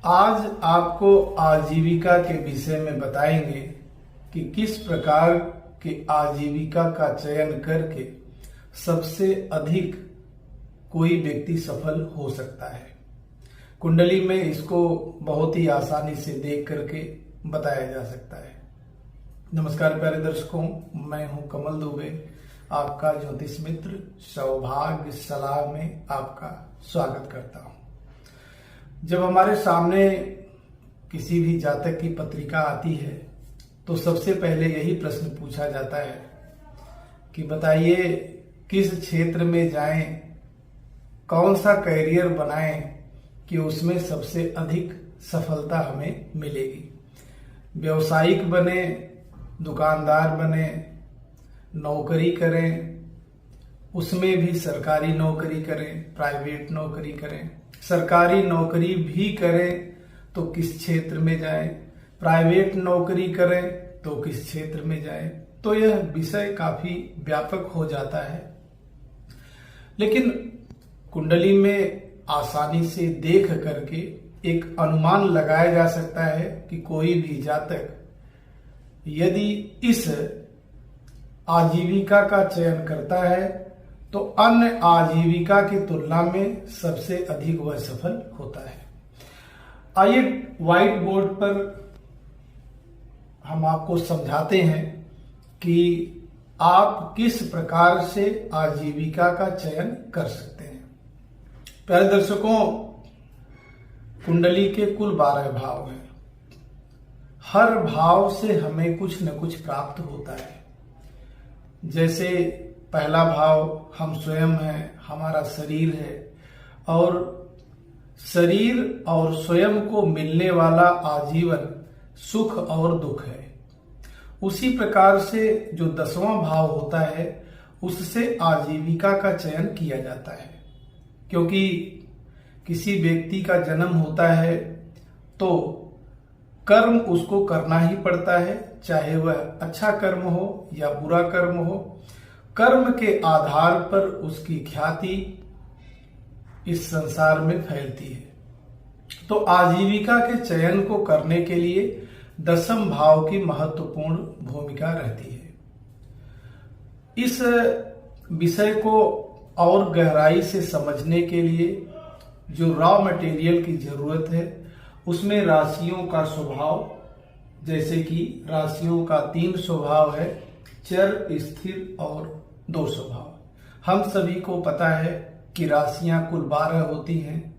आज आपको आजीविका के विषय में बताएंगे कि किस प्रकार के आजीविका का चयन करके सबसे अधिक कोई व्यक्ति सफल हो सकता है। कुंडली में इसको बहुत ही आसानी से देख करके बताया जा सकता है। नमस्कार प्यारे दर्शकों, मैं हूं कमल दुबे, आपका ज्योतिष मित्र सौभाग्य सलाह में आपका स्वागत करता हूं। जब हमारे सामने किसी भी जातक की पत्रिका आती है तो सबसे पहले यही प्रश्न पूछा जाता है कि बताइए किस क्षेत्र में जाएं, कौन सा करियर बनाएं कि उसमें सबसे अधिक सफलता हमें मिलेगी। व्यवसायिक बने, दुकानदार बने, नौकरी करें, उसमें भी सरकारी नौकरी करें, प्राइवेट नौकरी करें, सरकारी नौकरी भी करें तो किस क्षेत्र में जाएं, प्राइवेट नौकरी करें तो किस क्षेत्र में जाएं। तो यह विषय काफी व्यापक हो जाता है, लेकिन कुंडली में आसानी से देख करके एक अनुमान लगाया जा सकता है कि कोई भी जातक यदि इस आजीविका का चयन करता है तो अन्य आजीविका की तुलना में सबसे अधिक वह सफल होता है। आइए व्हाइट बोर्ड पर हम आपको समझाते हैं कि आप किस प्रकार से आजीविका का चयन कर सकते हैं। प्यारे दर्शकों, कुंडली के कुल 12 भाव हैं। हर भाव से हमें कुछ न कुछ प्राप्त होता है। जैसे पहला भाव हम स्वयं हैं, हमारा शरीर है, और शरीर और स्वयं को मिलने वाला आजीवन सुख और दुख है। उसी प्रकार से जो 10वां भाव होता है उससे आजीविका का चयन किया जाता है, क्योंकि किसी व्यक्ति का जन्म होता है तो कर्म उसको करना ही पड़ता है, चाहे वह अच्छा कर्म हो या बुरा कर्म हो। कर्म के आधार पर उसकी ख्याति इस संसार में फैलती है। तो आजीविका के चयन को करने के लिए 10वें भाव की महत्वपूर्ण भूमिका रहती है। इस विषय को और गहराई से समझने के लिए जो रॉ मटेरियल की जरूरत है उसमें राशियों का स्वभाव, जैसे कि राशियों का 3 स्वभाव है, चर, स्थिर और 2 स्वभाव। हम सभी को पता है कि राशियां कुल 12 होती हैं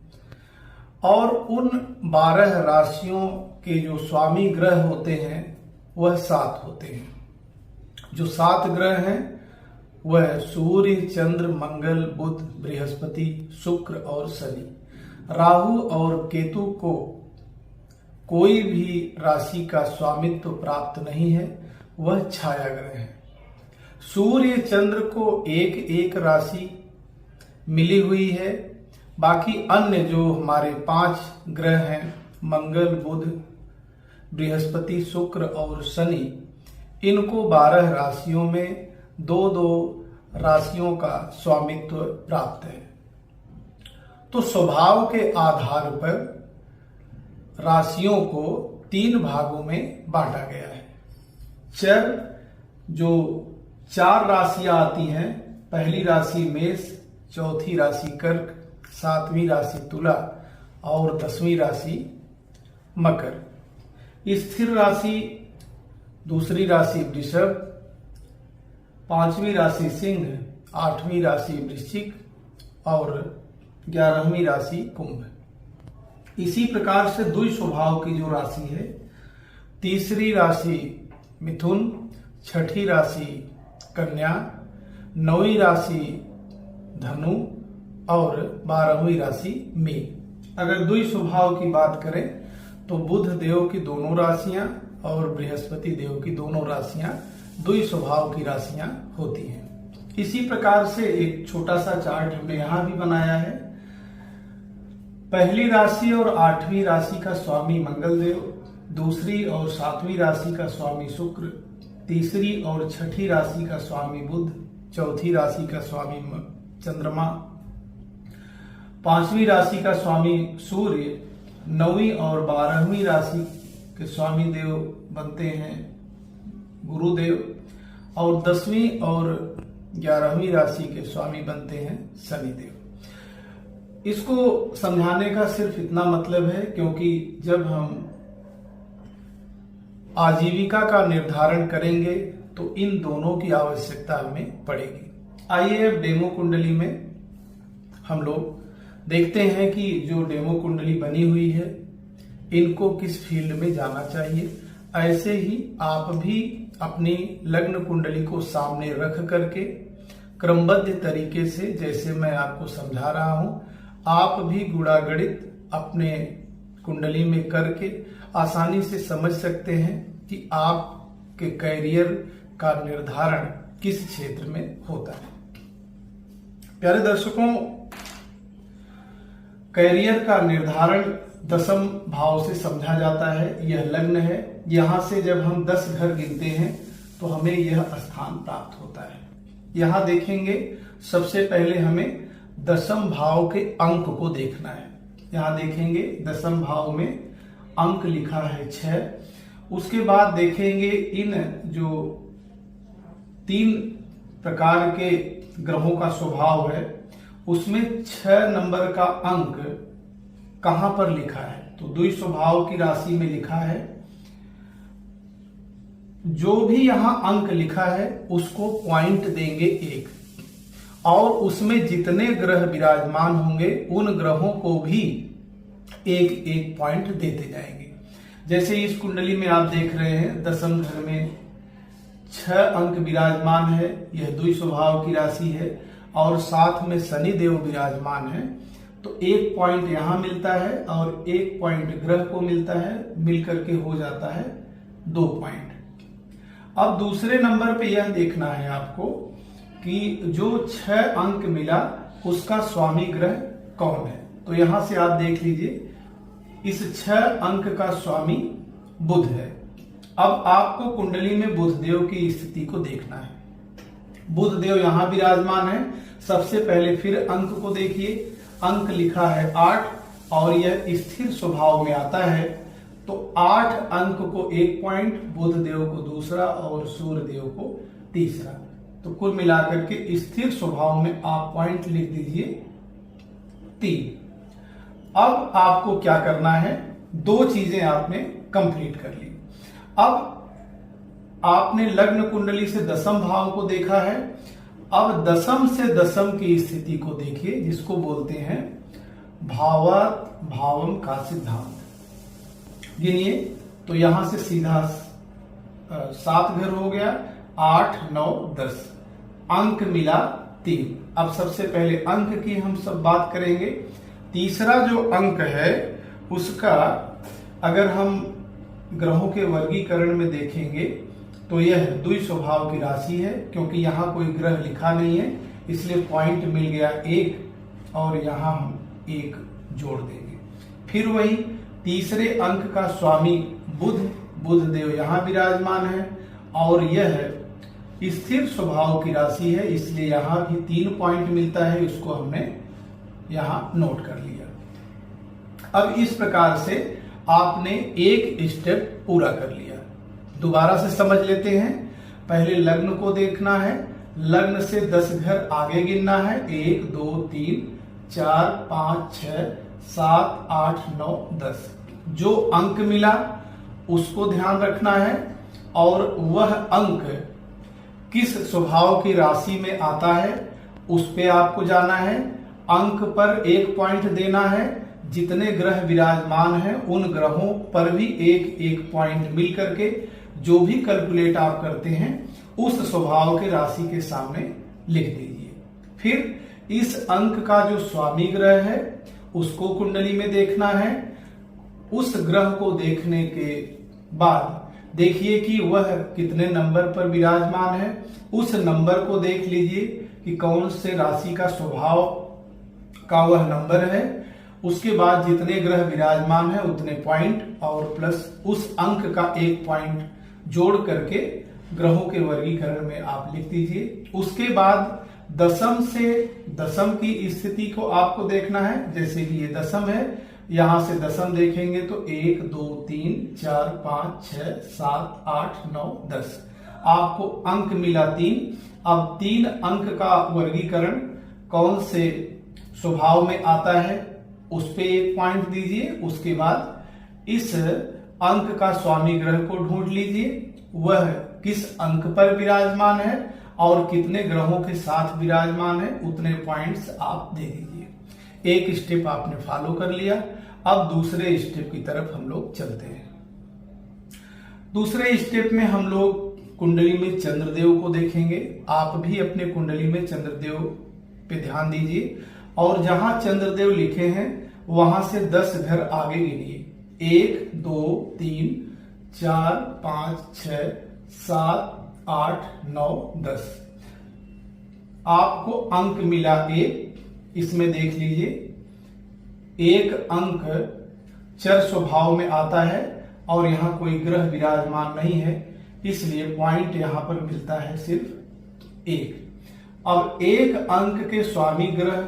और उन 12 राशियों के जो स्वामी ग्रह होते हैं वह 7 होते हैं। जो 7 ग्रह हैं वह सूर्य, चंद्र, मंगल, बुध, बृहस्पति, शुक्र और शनि। राहु और केतु को कोई भी राशि का स्वामित्व प्राप्त नहीं है, वह छाया ग्रह है। सूर्य, चंद्र को एक राशि मिली हुई है, बाकी अन्य जो हमारे 5 ग्रह हैं, मंगल, बुध, बृहस्पति, शुक्र और शनि, इनको 12 राशियों में 2 राशियों का स्वामित्व प्राप्त है। तो स्वभाव के आधार पर राशियों को 3 भागों में बांटा गया है। चर, जो 4 राशियां आती हैं, पहली राशि मेष, चौथी राशि कर्क, 7वीं राशि तुला और 10वीं राशि मकर। स्थिर राशि दूसरी राशि वृषभ, 5वीं राशि सिंह, 8वीं राशि वृश्चिक और 11वीं राशि कुंभ। इसी प्रकार से द्वि स्वभाव की जो राशि है, तीसरी राशि मिथुन, 6ठी राशि कन्या, 9वीं राशि धनु और 12वीं राशि मीन। अगर द्वि स्वभाव की बात करें तो बुध देव की दोनों राशियां और बृहस्पति देव की दोनों राशियां द्वि स्वभाव की राशियां होती हैं। इसी प्रकार से एक छोटा सा चार्ट हमने यहां भी बनाया है। पहली राशि और 8वीं राशि का स्वामी मंगल देव, दूसरी और 7वीं राशि का स्वामी शुक्र, तीसरी और 6ठी राशि का स्वामी बुध, चौथी राशि का स्वामी चंद्रमा, 5वीं राशि का स्वामी सूर्य 9वीं और 12वीं राशि के स्वामी देव बनते हैं गुरुदेव, और 10वीं और 11वीं राशि के स्वामी बनते हैं शनिदेव। इसको समझाने का सिर्फ इतना मतलब है क्योंकि जब हम आजीविका का निर्धारण करेंगे तो इन दोनों की आवश्यकता हमें पड़ेगी। आइए अब डेमो कुंडली में हम लोग देखते हैं कि जो डेमो कुंडली बनी हुई है इनको किस फील्ड में जाना चाहिए। ऐसे ही आप भी अपनी लग्न कुंडली को सामने रख करके क्रमबद्ध तरीके से, जैसे मैं आपको समझा रहा हूं, आप भी गुणागणित अपने कुंडली में करके आसानी से समझ सकते हैं कि आपके कैरियर का निर्धारण किस क्षेत्र में होता है। प्यारे दर्शकों, कैरियर का निर्धारण 10म भाव से समझा जाता है। यह लग्न है। यहां से जब हम 10 घर गिनते हैं तो हमें यह स्थान प्राप्त होता है। यहां देखेंगे, सबसे पहले हमें 10म भाव के अंक को देखना है। यहां देखेंगे 10म भाव में अंक लिखा है 6। उसके बाद देखेंगे इन जो 3 प्रकार के ग्रहों का स्वभाव है उसमें 6 नंबर का अंक कहां पर लिखा है। तो द्वि स्वभाव की राशि में लिखा है। जो भी यहां अंक लिखा है उसको पॉइंट देंगे 1, और उसमें जितने ग्रह विराजमान होंगे उन ग्रहों को भी 1-1 पॉइंट देते जाएंगे। जैसे इस कुंडली में आप देख रहे हैं 10म घर में 6 अंक विराजमान है। यह द्वि स्वभाव की राशि है और साथ में शनि देव विराजमान है, तो 1 पॉइंट यहां मिलता है और 1 पॉइंट ग्रह को मिलता है, मिलकर के हो जाता है 2 पॉइंट। अब दूसरे नंबर पे यह देखना है आपको कि जो 6 अंक मिला उसका स्वामी ग्रह कौन है। तो यहां से आप देख लीजिए, इस 6 अंक का स्वामी बुध है। अब आपको कुंडली में बुध देव की स्थिति को देखना है। बुध देव यहां विराजमान है। सबसे पहले फिर अंक को देखिए, अंक लिखा है 8 और यह स्थिर स्वभाव में आता है। तो 8 अंक को 1 पॉइंट, बुध देव को दूसरा और सूर्य देव को तीसरा। तो कुल मिलाकर के स्थिर स्वभाव में आप पॉइंट लिख दीजिए 3। अब आपको क्या करना है, 2 चीजें आपने कंप्लीट कर ली। अब आपने लग्न कुंडली से 10म भाव को देखा है। अब 10म से 10म की स्थिति को देखिए, जिसको बोलते हैं भावात भावम का सिद्धांत। गिनिए, तो यहां से सीधा 7 घर हो गया, 8, 9, 10 अंक मिला 3। अब सबसे पहले अंक की हम सब बात करेंगे। तीसरा जो अंक है उसका अगर हम ग्रहों के वर्गीकरण में देखेंगे तो यह द्वि स्वभाव की राशि है, क्योंकि यहां कोई ग्रह लिखा नहीं है इसलिए पॉइंट मिल गया 1 और यहां हम 1 जोड़ देंगे। फिर वही तीसरे अंक का स्वामी बुध देव यहां विराजमान है और यह स्थिर स्वभाव की राशि है, इसलिए यहां भी 3 पॉइंट मिलता है। इसको हमने यहां नोट कर लिया। अब इस प्रकार से आपने एक स्टेप पूरा कर लिया। दोबारा से समझ लेते हैं। पहले लग्न को देखना है, लग्न से 10 घर आगे गिनना है, 1, 2, 3, 4, 5, 6, 7, 8, 9, 10। जो अंक मिला उसको ध्यान रखना है और वह अंक किस स्वभाव की राशि में आता है उस पे आपको जाना है। अंक पर 1 पॉइंट देना है। जितने ग्रह विराजमान हैं उन ग्रहों पर भी 1-1 पॉइंट मिल करके जो भी कैलकुलेट आप करते हैं उस स्वभाव के राशि के सामने लिख दीजिए। फिर इस अंक का जो स्वामी ग्रह है उसको कुंडली में देखना है। उस ग्रह को देखने के बाद देखिए कि वह कितने नंबर पर विराजमान है। उस नंबर को देख लीजिए कि कौन से राशि का स्वभाव का वह नंबर है। उसके बाद जितने ग्रह विराजमान है उतने पॉइंट और प्लस उस अंक का 1 पॉइंट जोड़ करके ग्रहों के वर्गीकरण में आप लिख दीजिए। उसके बाद 10म से 10म की स्थिति को आपको देखना है। जैसे कि ये 10म है, यहां से दशम देखेंगे तो 1 2 3 4 5 6 7 8 9 10 आपको अंक मिला 3। अब 3 अंक का वर्गीकरण कौन से स्वभाव में आता है उस पे 1 पॉइंट दीजिए। उसके बाद इस अंक का स्वामी ग्रह को ढूंढ लीजिए, वह किस अंक पर विराजमान है और कितने ग्रहों के साथ विराजमान है, उतने पॉइंट्स आप दे दीजिए। एक स्टेप आपने फॉलो कर लिया। अब दूसरे स्टेप की तरफ हम लोग चलते हैं। दूसरे स्टेप में हम लोग कुंडली में चंद्रदेव को देखेंगे। आप भी अपने कुंडली में चंद्रदेव पे ध्यान दीजिए और जहां चंद्रदेव लिखे हैं वहां से 10 घर आगे गिनिए। 1 2 3 4 5 6 7 8 9 10 आपको अंक मिला 1। इसमें देख लीजिए एक अंक चर स्वभाव में आता है और यहां कोई ग्रह विराजमान नहीं है, इसलिए पॉइंट यहां पर मिलता है सिर्फ 1। अब एक अंक के स्वामी ग्रह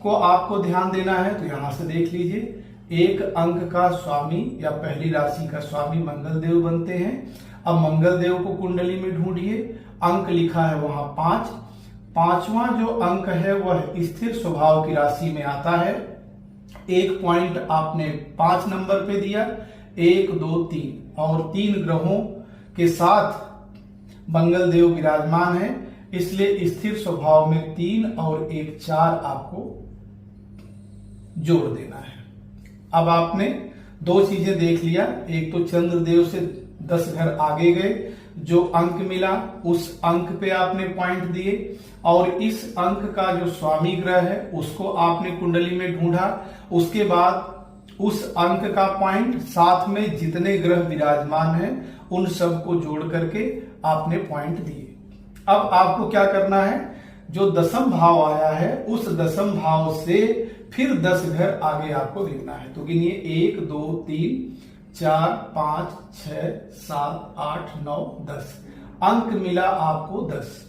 को आपको ध्यान देना है, तो यहां से देख लीजिए एक अंक का स्वामी या पहली राशि का स्वामी मंगल देव बनते हैं। अब मंगल देव को कुंडली में ढूंढिए। अंक लिखा है वहां 5। पांचवा जो अंक है वह स्थिर स्वभाव की राशि में आता है। 1 पॉइंट आपने 5 नंबर पे दिया। 1 2 3 और 3 ग्रहों के साथ मंगल देव विराजमान है, इसलिए स्थिर स्वभाव में 3 और 1 4 आपको जोड़ देना है। अब आपने 2 चीजें देख लिया, एक तो चंद्रदेव से 10 घर आगे गए, जो अंक मिला उस अंक पे आपने पॉइंट दिए और इस अंक का जो स्वामी ग्रह है उसको आपने कुंडली में ढूंढा। उसके बाद उस अंक का पॉइंट साथ में जितने ग्रह विराजमान हैं उन सबको जोड़ करके आपने पॉइंट दिए। अब आपको क्या करना है, जो दशम भाव आया है उस दशम भाव से फिर 10 घर आगे आपको गिनना है। तो गिनिए 1 2 3 4 5 6 7 8 9 10 अंक मिला आपको 10।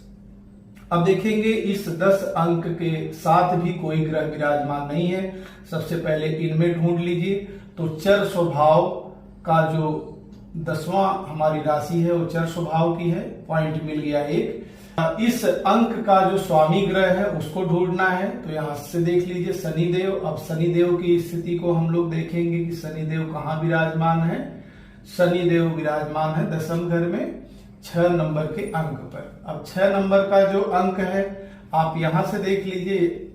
अब देखेंगे इस 10 अंक के साथ भी कोई ग्रह विराजमान नहीं है। सबसे पहले इनमें ढूंढ लीजिए। तो चर स्वभाव का जो 10वां हमारी राशि है वो चर स्वभाव की है, पॉइंट मिल गया 1। इस अंक का जो स्वामी ग्रह है उसको ढूंढना है, तो यहां से देख लीजिए शनिदेव। अब शनिदेव की स्थिति को हम लोग देखेंगे कि शनिदेव कहाँ विराजमान है। शनिदेव विराजमान है दशम घर में 6 नंबर के अंक पर। अब 6 नंबर का जो अंक है आप यहां से देख लीजिए,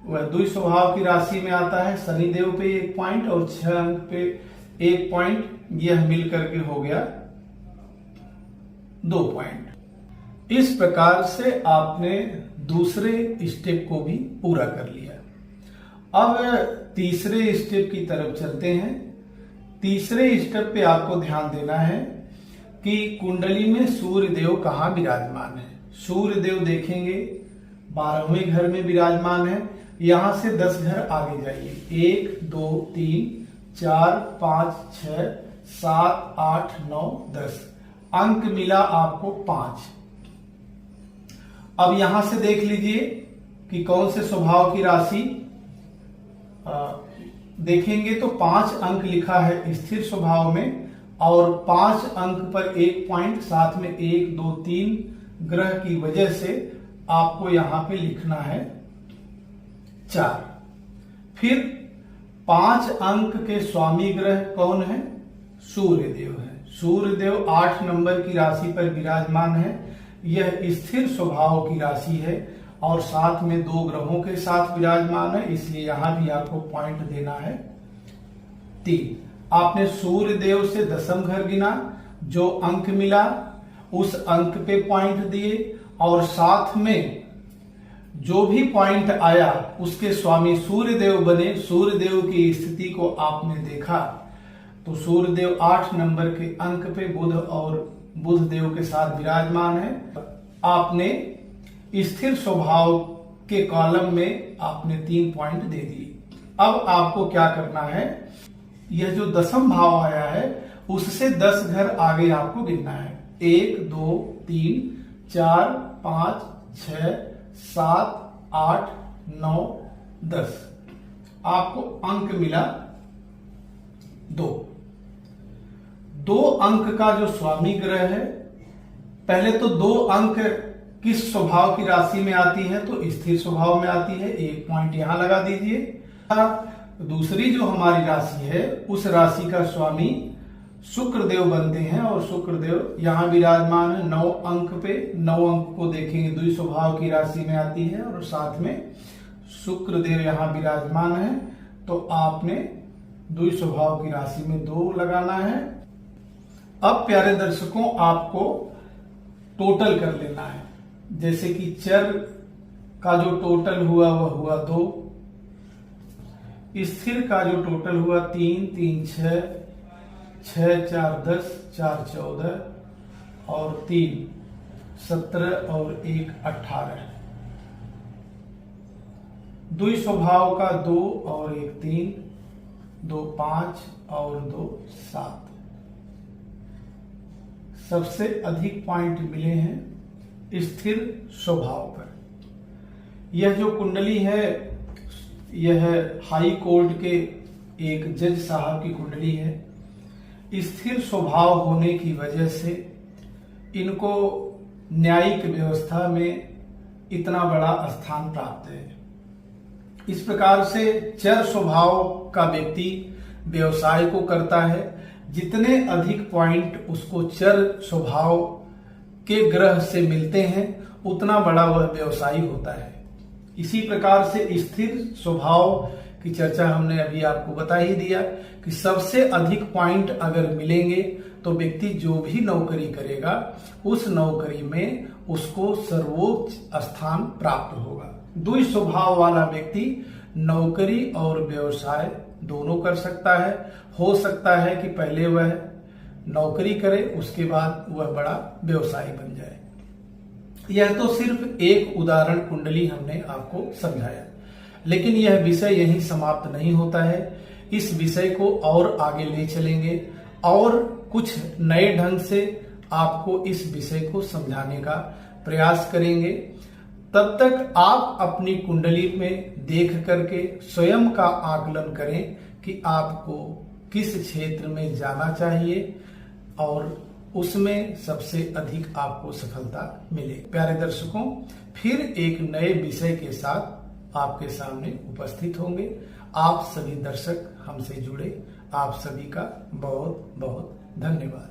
वह द्वि स्वभाव की राशि में आता है। शनिदेव पे 1 पॉइंट और 6 अंक पे 1 पॉइंट, यह मिल करके हो गया 2 पॉइंट। इस प्रकार से आपने दूसरे स्टेप को भी पूरा कर लिया। अब तीसरे स्टेप की तरफ चलते हैं। तीसरे स्टेप पे आपको ध्यान देना है कि कुंडली में सूर्य देव कहाँ विराजमान है। सूर्य देव देखेंगे 12वें घर में विराजमान है। यहां से 10 घर आगे जाइए। 1 2 3 4 5 6 7 8 9 10 अंक मिला आपको 5। अब यहां से देख लीजिए कि कौन से स्वभाव की राशि देखेंगे तो 5 अंक लिखा है स्थिर स्वभाव में और 5 अंक पर 1 पॉइंट, साथ में 1 2 3 ग्रह की वजह से आपको यहां पे लिखना है 4। फिर 5 अंक के स्वामी ग्रह कौन है, सूर्यदेव है। सूर्यदेव 8 नंबर की राशि पर विराजमान है। यह स्थिर स्वभाव की राशि है और साथ में 2 ग्रहों के साथ विराजमान है, इसलिए यहां भी आपको पॉइंट देना है 3। आपने सूर्य देव से दशम घर गिना, जो अंक मिला उस अंक पे पॉइंट दिए और साथ में जो भी पॉइंट आया उसके स्वामी सूर्य देव बने। सूर्य देव की स्थिति को आपने देखा तो सूर्य देव 8 नंबर के अंक पे बुध और बुध देव के साथ विराजमान है। आपने स्थिर स्वभाव के कॉलम में आपने 3 पॉइंट दे दिए। अब आपको क्या करना है, यह जो दशम भाव आया है उससे 10 घर आगे आपको गिनना है। 1 2 3 4 5 6 7 8 9 10 आपको अंक मिला दो अंक का जो स्वामी ग्रह है, पहले तो 2 अंक किस स्वभाव की राशि में आती है, तो स्थिर स्वभाव में आती है, 1 पॉइंट यहां लगा दीजिए। दूसरी जो हमारी राशि है उस राशि का स्वामी शुक्रदेव बनते हैं और शुक्रदेव यहां विराजमान है 9 अंक पे। 9 अंक को देखेंगे द्वि स्वभाव की राशि में आती है और साथ में शुक्रदेव यहां विराजमान है, तो आपने द्वि स्वभाव की राशि में 2 लगाना है। अब प्यारे दर्शकों, आपको टोटल कर लेना है। जैसे कि चर का जो टोटल हुआ वह हुआ 2, स्थिर का जो टोटल हुआ 3, 3 6, 6 4 10, 4 14 और 3 17 और 1 18। द्वि स्वभाव का 2 और 1 3, 2 5 और 2 7। सबसे अधिक पॉइंट मिले हैं स्थिर स्वभाव पर। यह जो कुंडली है यह हाई कोर्ट के एक जज साहब की कुंडली है। स्थिर स्वभाव होने की वजह से इनको न्यायिक व्यवस्था में इतना बड़ा स्थान प्राप्त है। इस प्रकार से चर स्वभाव का व्यक्ति व्यवसाय को करता है, जितने अधिक पॉइंट उसको चर स्वभाव के ग्रह से मिलते हैं उतना बड़ा वह व्यवसायी होता है। इसी प्रकार से स्थिर स्वभाव की चर्चा हमने अभी आपको बता ही दिया कि सबसे अधिक पॉइंट अगर मिलेंगे तो व्यक्ति जो भी नौकरी करेगा उस नौकरी में उसको सर्वोच्च स्थान प्राप्त होगा। द्वि स्वभाव वाला व्यक्ति नौकरी और व्यवसाय दोनों कर सकता है। हो सकता है कि पहले वह नौकरी करे, उसके बाद वह बड़ा व्यवसायी बन जाए। यह तो सिर्फ एक उदाहरण कुंडली हमने आपको समझाया, लेकिन यह विषय यहीं समाप्त नहीं होता है। इस विषय को और आगे ले चलेंगे और कुछ नए ढंग से आपको इस विषय को समझाने का प्रयास करेंगे। तब तक आप अपनी कुंडली में देख करके स्वयं का आकलन करें कि आपको किस क्षेत्र में जाना चाहिए और उसमें सबसे अधिक आपको सफलता मिले। प्यारे दर्शकों, फिर एक नए विषय के साथ आपके सामने उपस्थित होंगे। आप सभी दर्शक हमसे जुड़े, आप सभी का बहुत बहुत धन्यवाद।